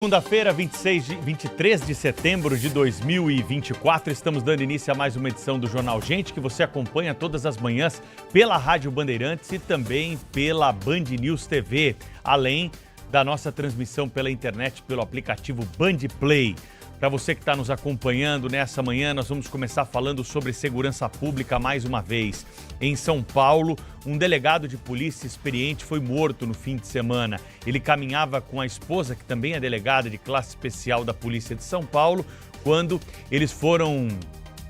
Segunda-feira, 23 de setembro de 2024, estamos dando início a mais uma edição do Jornal Gente, que você acompanha todas as manhãs pela Rádio Bandeirantes e também pela Band News TV, além da nossa transmissão pela internet pelo aplicativo Band Play. Para você que está nos acompanhando nessa manhã, nós vamos começar falando sobre segurança pública mais uma vez. Em São Paulo, um delegado de polícia experiente foi morto no fim de semana. Ele caminhava com a esposa, que também é delegada de classe especial da Polícia de São Paulo, quando eles foram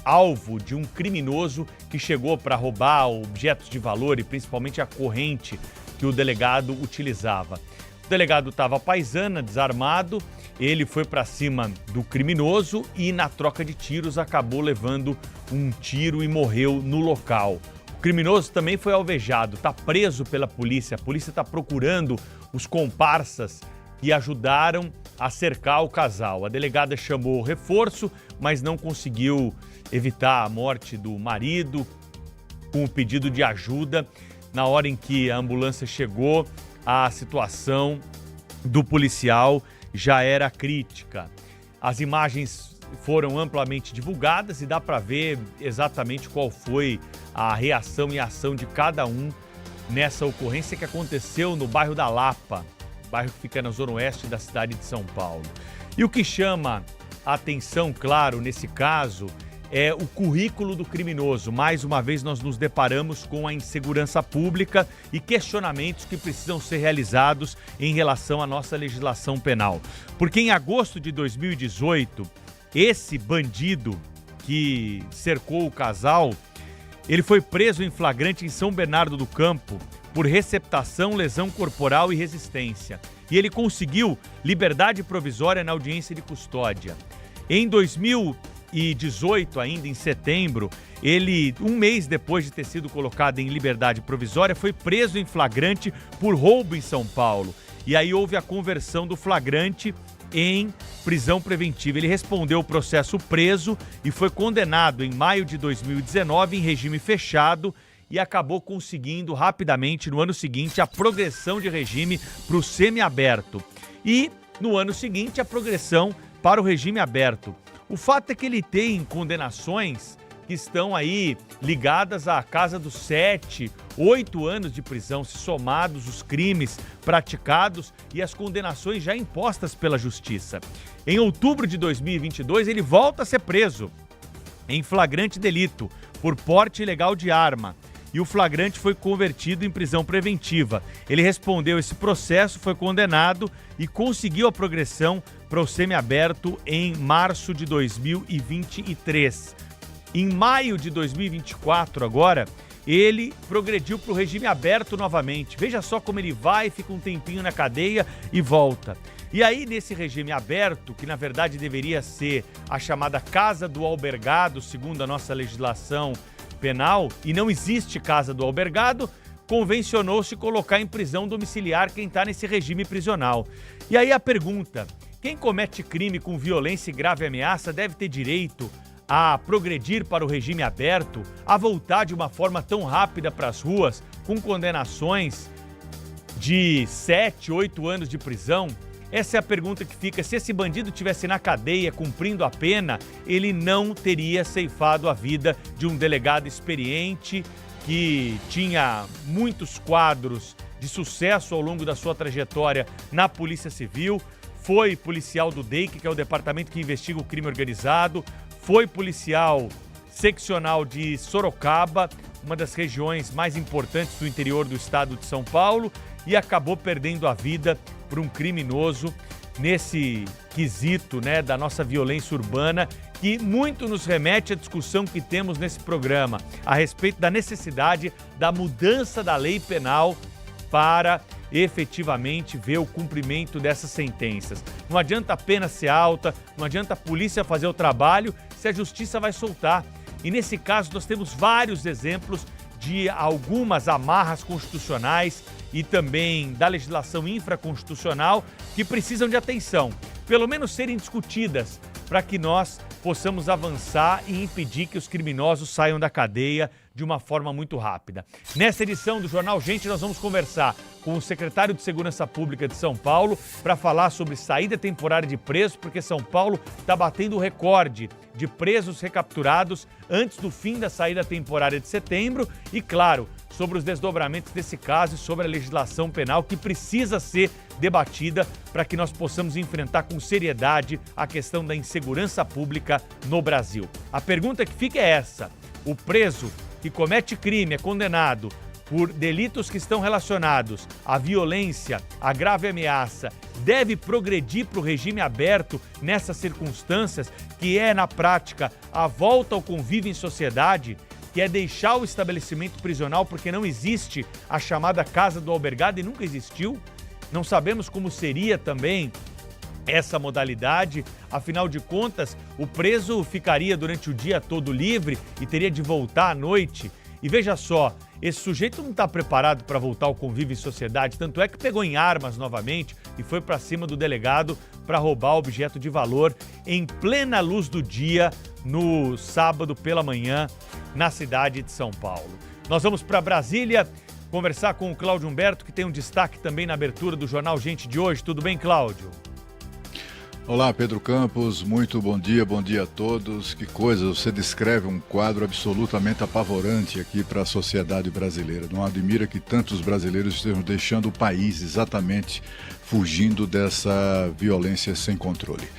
alvo de um criminoso que chegou para roubar objetos de valor e principalmente a corrente que o delegado utilizava. O delegado estava à paisana, desarmado. Ele foi para cima do criminoso e, na troca de tiros, acabou levando um tiro e morreu no local. O criminoso também foi alvejado, está preso pela polícia. A polícia está procurando os comparsas que ajudaram a cercar o casal. A delegada chamou reforço, mas não conseguiu evitar a morte do marido com o pedido de ajuda. Na hora em que a ambulância chegou, a situação do policial já era crítica. As imagens foram amplamente divulgadas e dá para ver exatamente qual foi a reação e a ação de cada um nessa ocorrência que aconteceu no bairro da Lapa, bairro que fica na zona oeste da cidade de São Paulo. E o que chama a atenção, claro, nesse caso, é o currículo do criminoso. Mais uma vez nós nos deparamos com a insegurança pública e questionamentos que precisam ser realizados em relação à nossa legislação penal. Porque em agosto de 2018, esse bandido que cercou o casal, ele foi preso em flagrante em São Bernardo do Campo por receptação, lesão corporal e resistência. E ele conseguiu liberdade provisória na audiência de custódia. Em 2018, ainda em setembro, ele, um mês depois de ter sido colocado em liberdade provisória, foi preso em flagrante por roubo em São Paulo. E aí houve a conversão do flagrante em prisão preventiva. Ele respondeu o processo preso e foi condenado em maio de 2019 em regime fechado e acabou conseguindo rapidamente, no ano seguinte, a progressão de regime para o semiaberto. E, no ano seguinte, a progressão para o regime aberto. O fato é que ele tem condenações que estão aí ligadas à casa dos 7, 8 anos de prisão, se somados os crimes praticados e as condenações já impostas pela Justiça. Em outubro de 2022, ele volta a ser preso em flagrante delito por porte ilegal de arma. E o flagrante foi convertido em prisão preventiva. Ele respondeu esse processo, foi condenado e conseguiu a progressão para o semiaberto em março de 2023. Em maio de 2024, agora, ele progrediu para o regime aberto novamente. Veja só como ele vai, fica um tempinho na cadeia e volta. E aí, nesse regime aberto, que na verdade deveria ser a chamada Casa do Albergado, segundo a nossa legislação penal, e não existe Casa do Albergado, convencionou-se colocar em prisão domiciliar quem está nesse regime prisional. E aí a pergunta: quem comete crime com violência e grave ameaça deve ter direito a progredir para o regime aberto, a voltar de uma forma tão rápida para as ruas, com condenações de 7, 8 anos de prisão? Essa é a pergunta que fica. Se esse bandido estivesse na cadeia cumprindo a pena, ele não teria ceifado a vida de um delegado experiente que tinha muitos quadros de sucesso ao longo da sua trajetória na Polícia Civil, foi policial do DEIC, que é o departamento que investiga o crime organizado, foi policial seccional de Sorocaba, uma das regiões mais importantes do interior do estado de São Paulo, e acabou perdendo a vida por um criminoso nesse quesito, né, da nossa violência urbana, que muito nos remete à discussão que temos nesse programa a respeito da necessidade da mudança da lei penal para efetivamente ver o cumprimento dessas sentenças. Não adianta a pena ser alta, não adianta a polícia fazer o trabalho se a justiça vai soltar. E nesse caso nós temos vários exemplos de algumas amarras constitucionais e também da legislação infraconstitucional que precisam de atenção, pelo menos serem discutidas, para que nós possamos avançar e impedir que os criminosos saiam da cadeia de uma forma muito rápida. Nesta edição do Jornal Gente, nós vamos conversar com o secretário de Segurança Pública de São Paulo para falar sobre saída temporária de presos, porque São Paulo está batendo o recorde de presos recapturados antes do fim da saída temporária de setembro e, claro, sobre os desdobramentos desse caso e sobre a legislação penal que precisa ser debatida para que nós possamos enfrentar com seriedade a questão da insegurança pública no Brasil. A pergunta que fica é essa: o preso que comete crime é condenado por delitos que estão relacionados à violência, à grave ameaça, deve progredir para o regime aberto nessas circunstâncias, que é, na prática, a volta ao convívio em sociedade, que é deixar o estabelecimento prisional porque não existe a chamada casa do albergado e nunca existiu? Não sabemos como seria também essa modalidade, afinal de contas, o preso ficaria durante o dia todo livre e teria de voltar à noite. E veja só, esse sujeito não está preparado para voltar ao convívio em sociedade, tanto é que pegou em armas novamente e foi para cima do delegado para roubar objeto de valor em plena luz do dia, no sábado pela manhã, na cidade de São Paulo. Nós vamos para Brasília conversar com o Cláudio Humberto, que tem um destaque também na abertura do Jornal Gente de hoje. Tudo bem, Cláudio? Olá, Pedro Campos, muito bom dia a todos. Que coisa, você descreve um quadro absolutamente apavorante aqui para a sociedade brasileira. Não admira que tantos brasileiros estejam deixando o país exatamente fugindo dessa violência sem controle.